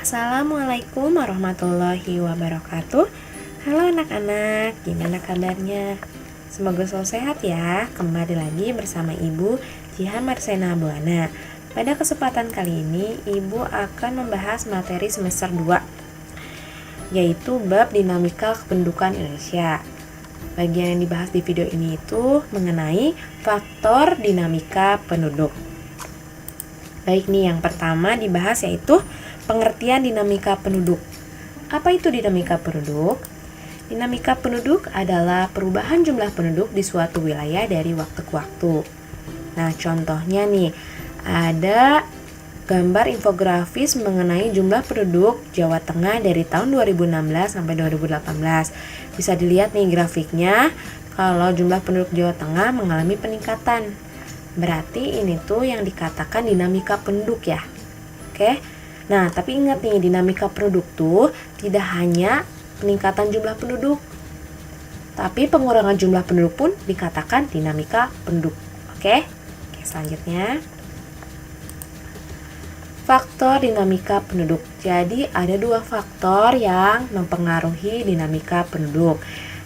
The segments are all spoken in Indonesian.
Assalamualaikum warahmatullahi wabarakatuh. Halo anak-anak, gimana kabarnya? Semoga selalu sehat ya. Kembali lagi bersama Ibu Jihan Marsena Buana. Pada kesempatan kali ini, Ibu akan membahas materi semester 2, yaitu bab dinamika kependudukan Indonesia. Bagian yang dibahas di video ini itu mengenai faktor dinamika penduduk. Baik nih, yang pertama dibahas yaitu pengertian dinamika penduduk. Apa itu dinamika penduduk? Dinamika penduduk adalah perubahan jumlah penduduk di suatu wilayah dari waktu ke waktu. Nah, contohnya nih, ada gambar infografis mengenai jumlah penduduk Jawa Tengah dari tahun 2016 sampai 2018. Bisa dilihat nih grafiknya, kalau jumlah penduduk Jawa Tengah mengalami peningkatan. Berarti ini tuh yang dikatakan dinamika penduduk ya. Oke. Nah, tapi ingat nih, dinamika penduduk tuh tidak hanya peningkatan jumlah penduduk, tapi pengurangan jumlah penduduk pun dikatakan dinamika penduduk. Oke, selanjutnya faktor dinamika penduduk. Jadi ada dua faktor yang mempengaruhi dinamika penduduk,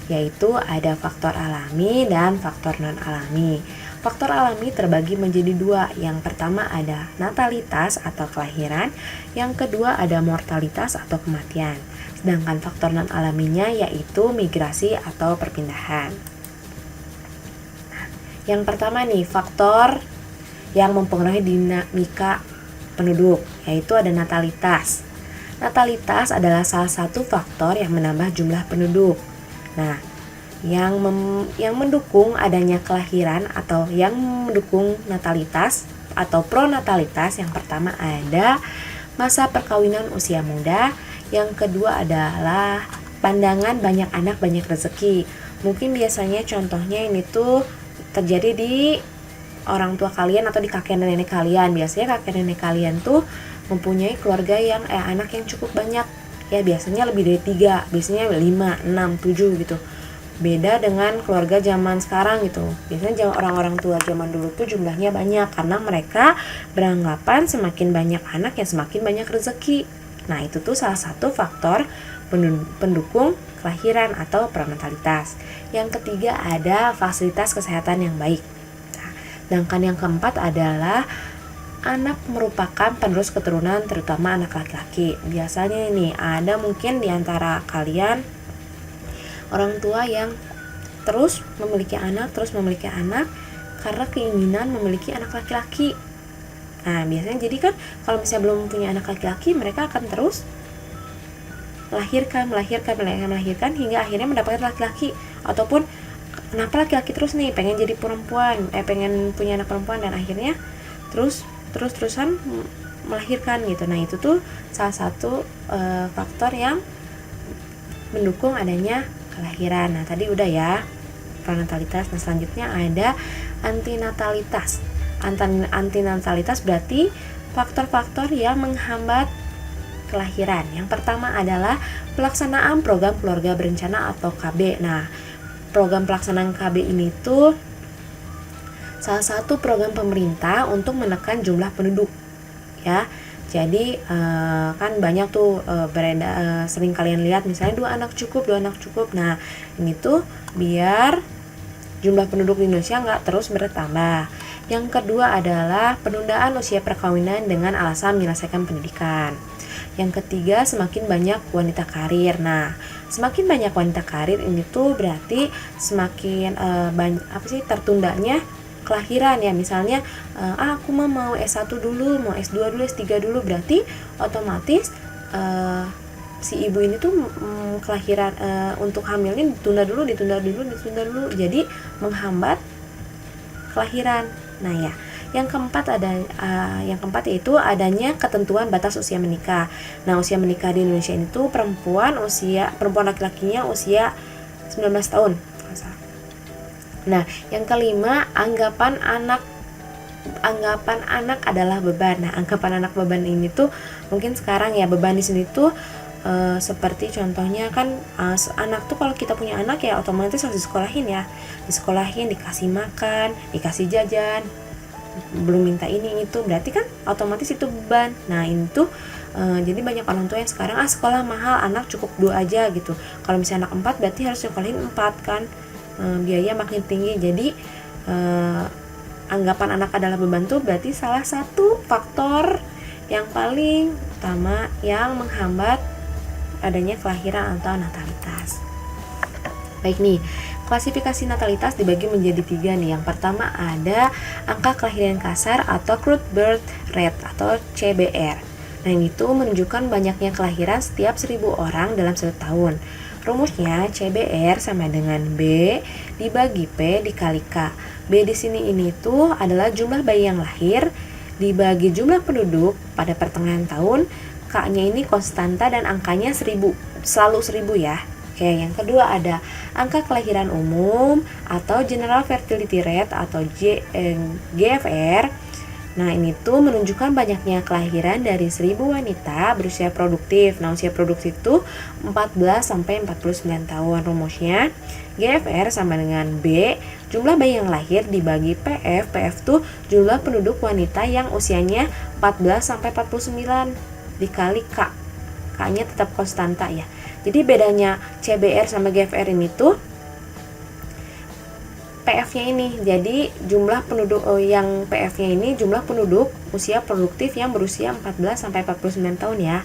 yaitu ada faktor alami dan faktor non-alami. Faktor alami terbagi menjadi dua. Yang pertama ada natalitas atau kelahiran, yang kedua ada mortalitas atau kematian. Sedangkan faktor non-alaminya yaitu migrasi atau perpindahan. Yang pertama nih, faktor yang mempengaruhi dinamika penduduk, yaitu ada natalitas. Natalitas adalah salah satu faktor yang menambah jumlah penduduk. Nah, yang mendukung adanya kelahiran atau yang mendukung natalitas atau pronatalitas, yang pertama ada masa perkawinan usia muda, yang kedua adalah pandangan banyak anak banyak rezeki. Mungkin biasanya contohnya ini tuh terjadi di orang tua kalian atau di kakek nenek kalian. Biasanya kakek nenek kalian tuh mempunyai keluarga yang anak yang cukup banyak ya, biasanya lebih dari 3, biasanya 5, 6, 7 gitu. Beda dengan keluarga zaman sekarang gitu. Biasanya orang-orang tua zaman dulu tuh jumlahnya banyak karena mereka beranggapan semakin banyak anak ya semakin banyak rezeki. Nah, itu tuh salah satu faktor pendukung kelahiran atau pronatalitas. Yang ketiga ada fasilitas kesehatan yang baik. Sedangkan yang keempat adalah anak merupakan penerus keturunan, terutama anak laki-laki. Biasanya ini ada mungkin di antara kalian orang tua yang terus memiliki anak karena keinginan memiliki anak laki-laki. Nah, biasanya jadi kan kalau misalnya belum punya anak laki-laki, mereka akan terus melahirkan hingga akhirnya mendapatkan laki-laki, ataupun kenapa laki-laki terus nih pengen jadi perempuan, pengen punya anak perempuan dan akhirnya terusan melahirkan gitu. Nah, itu tuh salah satu faktor yang mendukung adanya kelahiran. Nah, tadi udah ya pronatalitas. Nah, selanjutnya ada antinatalitas. Antinatalitas berarti faktor-faktor yang menghambat kelahiran. Yang pertama adalah pelaksanaan program keluarga berencana atau KB. Nah, program pelaksanaan KB ini tuh salah satu program pemerintah untuk menekan jumlah penduduk ya. Jadi kan banyak tuh sering kalian lihat misalnya 2 anak cukup. Nah, ini tuh biar jumlah penduduk di Indonesia nggak terus bertambah. Yang kedua adalah penundaan usia perkawinan dengan alasan menyelesaikan pendidikan. Yang ketiga, semakin banyak wanita karir. Nah, semakin banyak wanita karir ini tuh berarti semakin tertundanya kelahiran ya. Misalnya aku mau S1 dulu, mau S2 dulu, S3 dulu, berarti otomatis si ibu ini tuh kelahiran untuk hamilnya ditunda dulu. Jadi menghambat kelahiran. Nah, ya. Yang keempat yaitu adanya ketentuan batas usia menikah. Nah, usia menikah di Indonesia ini tuh perempuan laki-lakinya usia 19 tahun. Nah, yang kelima, anggapan anak adalah beban. Nah, anggapan anak beban ini tuh mungkin sekarang ya, beban di sini tuh seperti contohnya kan anak tuh kalau kita punya anak ya otomatis harus disekolahin, dikasih makan, dikasih jajan, belum minta ini itu, berarti kan otomatis itu beban. Nah, ini tuh Jadi banyak orang tua yang sekarang sekolah mahal, anak cukup 2 aja gitu. Kalau misalnya anak 4 berarti harus nyekolahin 4 kan, biaya makin tinggi. Jadi anggapan anak adalah beban tuh berarti salah satu faktor yang paling utama yang menghambat adanya kelahiran atau natalitas. Baik nih, klasifikasi natalitas dibagi menjadi 3 nih. Yang pertama ada angka kelahiran kasar atau crude birth rate atau CBR. Nah, ini tuh menunjukkan banyaknya kelahiran setiap 1000 orang dalam 1 tahun. Rumusnya CBR sama dengan B dibagi P dikali K. B di sini ini tuh adalah jumlah bayi yang lahir dibagi jumlah penduduk pada pertengahan tahun. K-nya ini konstanta dan angkanya 1000, selalu 1000 ya. Oke, yang kedua ada angka kelahiran umum atau General Fertility Rate atau GFR. Nah, ini tuh menunjukkan banyaknya kelahiran dari 1000 wanita berusia produktif. Nah, usia produktif itu 14 sampai 49 tahun. Rumusnya GFR sama dengan B jumlah bayi yang lahir dibagi PF. PF tuh jumlah penduduk wanita yang usianya 14 sampai 49 dikali K. K-nya tetap konstanta ya. Jadi bedanya CBR sama GFR ini tuh PF-nya ini. Jadi jumlah penduduk yang PF-nya ini jumlah penduduk usia produktif yang berusia 14 sampai 49 tahun ya.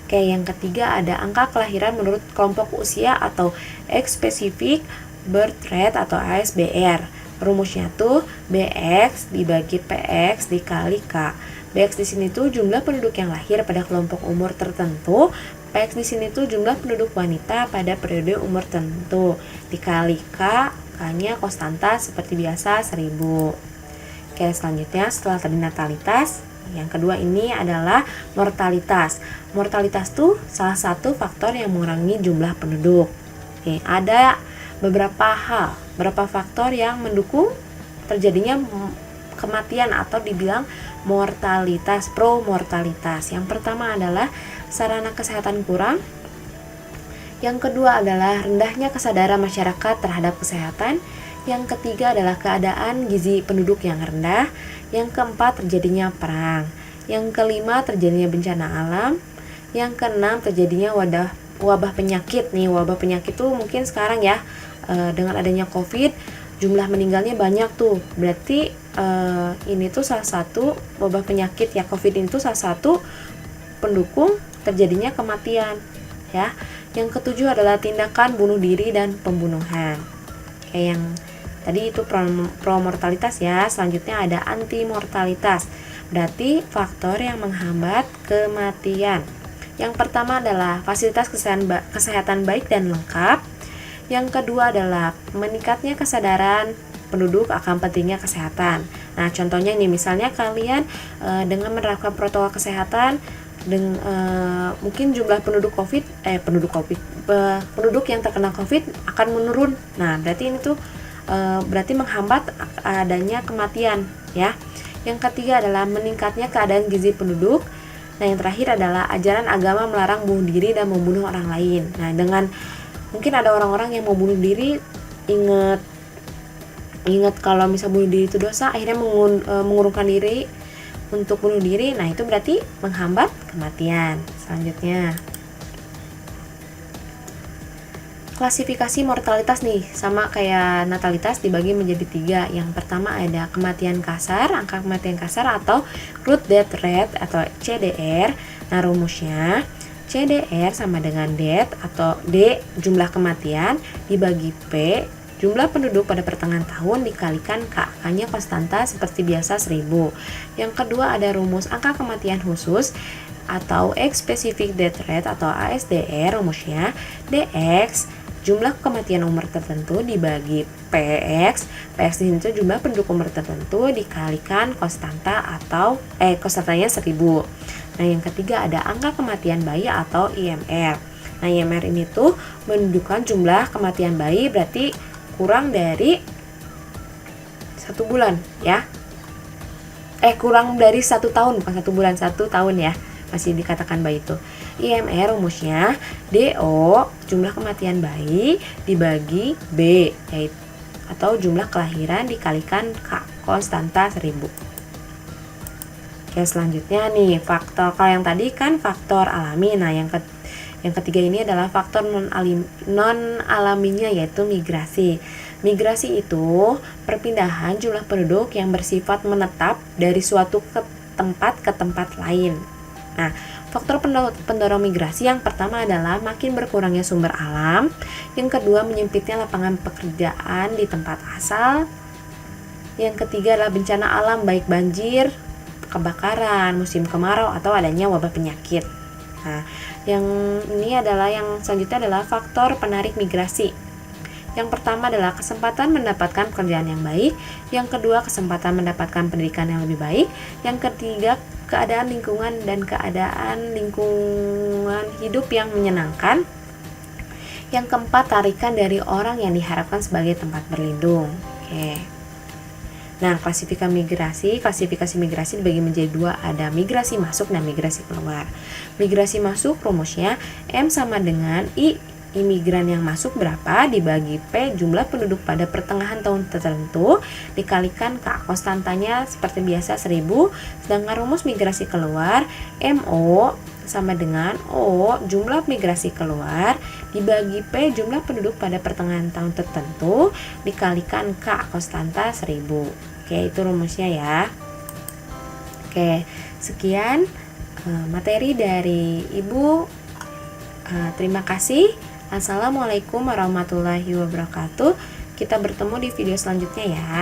Oke, yang ketiga ada angka kelahiran menurut kelompok usia atau Age Specific Birth Rate atau ASBR. Rumusnya tuh BX dibagi PX dikali K. BX di sini tuh jumlah penduduk yang lahir pada kelompok umur tertentu. PX di sini tuh jumlah penduduk wanita pada periode umur tertentu dikali K. K-nya konstanta seperti biasa 1000. Oke, selanjutnya setelah tadi natalitas, yang kedua ini adalah mortalitas. Mortalitas tuh salah satu faktor yang mengurangi jumlah penduduk. Oke, ada beberapa faktor yang mendukung terjadinya kematian atau dibilang mortalitas, pro-mortalitas. Yang pertama adalah sarana kesehatan kurang. Yang kedua adalah rendahnya kesadaran masyarakat terhadap kesehatan. Yang ketiga adalah keadaan gizi penduduk yang rendah. Yang keempat terjadinya perang. Yang kelima terjadinya bencana alam. Yang keenam terjadinya wabah penyakit nih. Wabah penyakit tuh mungkin sekarang ya dengan adanya COVID jumlah meninggalnya banyak tuh. Berarti ini tuh salah satu wabah penyakit ya, COVID ini tuh salah satu pendukung terjadinya kematian ya. Yang ketujuh adalah tindakan bunuh diri dan pembunuhan. Kayak yang tadi itu pro-mortalitas ya. Selanjutnya ada anti-mortalitas. Berarti faktor yang menghambat kematian. Yang pertama adalah fasilitas kesehatan baik dan lengkap. Yang kedua adalah meningkatnya kesadaran penduduk akan pentingnya kesehatan. Nah, contohnya ini misalnya kalian dengan menerapkan protokol kesehatan mungkin jumlah penduduk yang terkena COVID akan menurun. Nah, berarti ini tuh berarti menghambat adanya kematian ya. Yang ketiga adalah meningkatnya keadaan gizi penduduk. Nah, yang terakhir adalah ajaran agama melarang bunuh diri dan membunuh orang lain. Nah, dengan mungkin ada orang-orang yang mau bunuh diri, ingat kalau misal bunuh diri itu dosa, akhirnya mengurungkan diri untuk bunuh diri. Nah, itu berarti menghambat kematian. Selanjutnya klasifikasi mortalitas nih sama kayak natalitas dibagi menjadi 3. Yang pertama ada kematian kasar, angka kematian kasar atau crude death rate atau CDR. Nah, rumusnya CDR sama dengan death atau D jumlah kematian dibagi P jumlah penduduk pada pertengahan tahun dikalikan K. K-nya konstanta seperti biasa 1000. Yang kedua ada rumus angka kematian khusus atau Age Specific Death Rate atau ASDR. Rumusnya DX jumlah kematian umur tertentu dibagi PX. PX di sini jumlah penduduk umur tertentu dikalikan konstanta atau konstantanya 1000. Nah, yang ketiga ada angka kematian bayi atau IMR. Nah, IMR ini tuh menunjukkan jumlah kematian bayi berarti kurang dari 1 bulan ya. Kurang dari 1 tahun, bukan 1 bulan, 1 tahun ya. Masih dikatakan bayi itu. IMR rumusnya DO jumlah kematian bayi dibagi B yaitu atau jumlah kelahiran dikalikan K konstanta 1000. Oke, selanjutnya nih faktor, kalau yang tadi kan faktor alami. Nah, yang ketiga ini adalah faktor non alaminya, yaitu migrasi. Migrasi itu perpindahan jumlah penduduk yang bersifat menetap dari suatu tempat ke tempat lain. Nah, faktor pendorong migrasi yang pertama adalah makin berkurangnya sumber alam, yang kedua menyempitnya lapangan pekerjaan di tempat asal, yang ketiga adalah bencana alam baik banjir, kebakaran, musim kemarau, atau adanya wabah penyakit. Nah, yang ini adalah yang selanjutnya adalah faktor penarik migrasi. Yang pertama adalah kesempatan mendapatkan pekerjaan yang baik, yang kedua kesempatan mendapatkan pendidikan yang lebih baik, yang ketiga keadaan lingkungan dan keadaan lingkungan hidup yang menyenangkan, yang keempat tarikan dari orang yang diharapkan sebagai tempat berlindung. Oke. Nah, klasifikasi migrasi dibagi menjadi dua, ada migrasi masuk dan migrasi keluar. Migrasi masuk rumusnya M sama dengan I imigran yang masuk berapa dibagi P jumlah penduduk pada pertengahan tahun tertentu dikalikan K konstantanya seperti biasa 1000. Sedangkan rumus migrasi keluar MO sama dengan O jumlah migrasi keluar dibagi P jumlah penduduk pada pertengahan tahun tertentu dikalikan K konstanta 1000. Oke, itu rumusnya ya. Oke, sekian materi dari Ibu. Terima kasih. Assalamualaikum warahmatullahi wabarakatuh. Kita bertemu di video selanjutnya ya.